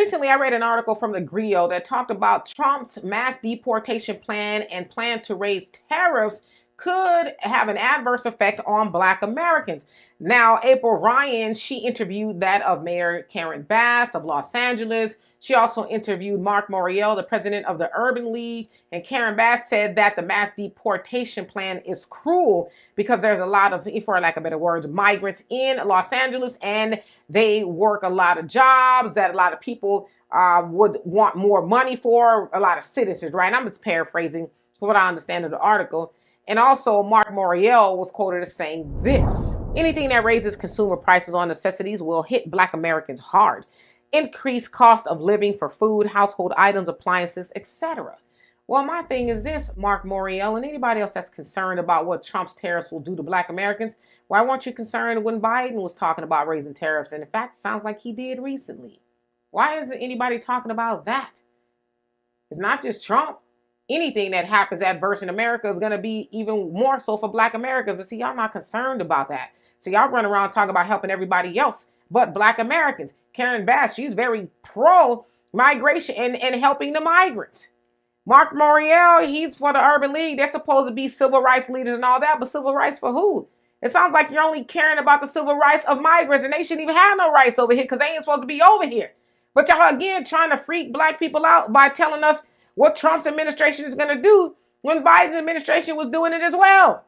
Recently, I read an article from the Griot that talked about Trump's mass deportation plan and plan to raise tariffs could have an adverse effect on Black Americans. Now, April Ryan, she interviewed that of Mayor Karen Bass of Los Angeles. She also interviewed Mark Morial, the president of the Urban League. And Karen Bass said that the mass deportation plan is cruel because there's a lot of, for lack of better words, migrants in Los Angeles, and they work a lot of jobs that a lot of people would want more money for, a lot of citizens, right? I'm just paraphrasing what I understand of the article. And also, Mark Morial was quoted as saying this: anything that raises consumer prices on necessities will hit Black Americans hard. Increased cost of living for food, household items, appliances, etc. Well, my thing is this, Mark Morial, and anybody else that's concerned about what Trump's tariffs will do to Black Americans, why weren't you concerned when Biden was talking about raising tariffs? And in fact, it sounds like he did recently. Why isn't anybody talking about that? It's not just Trump. Anything that happens adverse in America is going to be even more so for Black Americans. But see, y'all not concerned about that. So y'all run around talking about helping everybody else but Black Americans. Karen Bass, she's very pro-migration and helping the migrants. Mark Morial, he's for the Urban League. They're supposed to be civil rights leaders and all that, but civil rights for who? It sounds like you're only caring about the civil rights of migrants, and they shouldn't even have no rights over here because they ain't supposed to be over here. But y'all, again, trying to freak Black people out by telling us what Trump's administration is going to do when Biden's administration was doing it as well.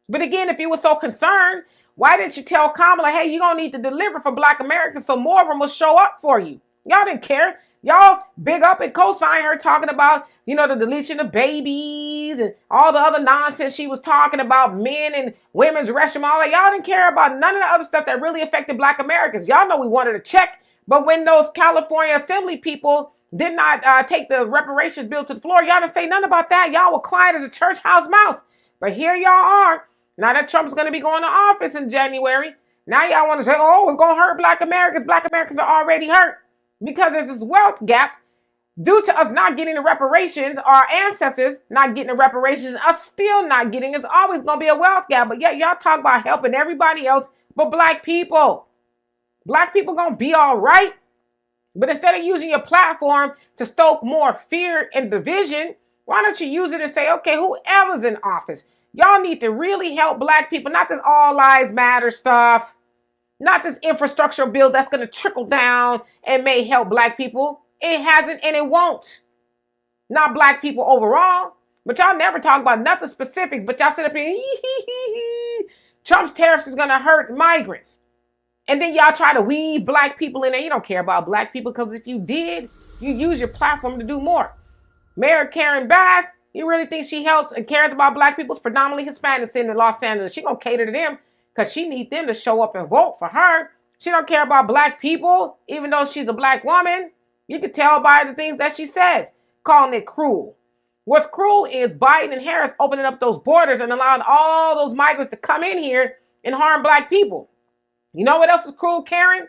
But again, if you were so concerned, why didn't you tell Kamala, hey, you're going to need to deliver for Black Americans so more of them will show up for you? Y'all didn't care. Y'all big up and co-sign her talking about, the deletion of babies and all the other nonsense she was talking about, men and women's restroom, all that. Y'all didn't care about none of the other stuff that really affected Black Americans. Y'all know we wanted to check, but when those California Assembly people did not take the reparations bill to the floor, y'all didn't say nothing about that. Y'all were quiet as a church house mouse. But here y'all are. Now that Trump's going to be going to office in January, now y'all want to say, oh, it's going to hurt Black Americans. Black Americans are already hurt because there's this wealth gap due to us not getting the reparations, our ancestors not getting the reparations, us still not getting. It's always going to be a wealth gap. But yet y'all talk about helping everybody else but Black people. Black people going to be all right. But instead of using your platform to stoke more fear and division, why don't you use it and say, okay, whoever's in office, y'all need to really help Black people, not this all lives matter stuff, not this infrastructure bill that's going to trickle down and may help Black people. It hasn't and it won't. Not Black people overall, but y'all never talk about nothing specifics, but y'all sit up here, Trump's tariffs is going to hurt migrants. And then y'all try to weave Black people in there. You don't care about Black people because if you did, you use your platform to do more. Mayor Karen Bass, you really think she helps and cares about Black people? It's predominantly Hispanics in Los Angeles. She gonna cater to them because she needs them to show up and vote for her. She don't care about Black people, even though she's a Black woman. You can tell by the things that she says, calling it cruel. What's cruel is Biden and Harris opening up those borders and allowing all those migrants to come in here and harm Black people. You know what else is cruel, Karen?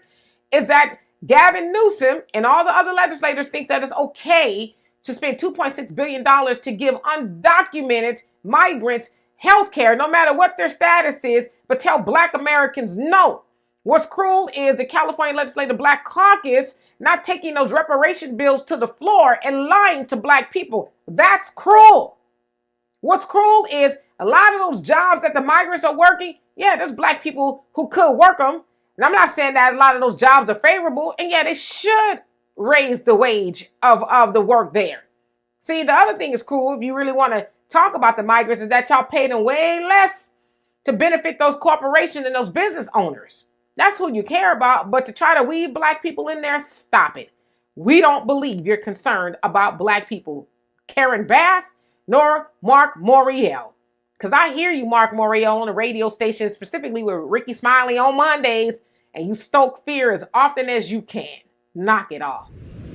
Is that Gavin Newsom and all the other legislators think that it's okay to spend $2.6 billion to give undocumented migrants health care, no matter what their status is, but tell Black Americans no. What's cruel is the California Legislative Black Caucus not taking those reparation bills to the floor and lying to Black people. That's cruel. What's cruel is a lot of those jobs that the migrants are working, yeah, there's Black people who could work them. And I'm not saying that a lot of those jobs are favorable. And yeah, they should raise the wage of the work there. See, the other thing is cool, if you really want to talk about the migrants, is that y'all pay them way less to benefit those corporations and those business owners. That's who you care about. But to try to weave Black people in there, stop it. We don't believe you're concerned about Black people, Karen Bass, nor Mark Morial. Because I hear you, Mark Morial, on the radio station, specifically with Ricky Smiley on Mondays, and you stoke fear as often as you can. Knock it off.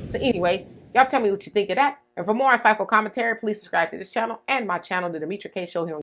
So anyway, y'all tell me what you think of that. And for more insightful commentary, please subscribe to this channel and my channel, The Demetra Kaye Show, here on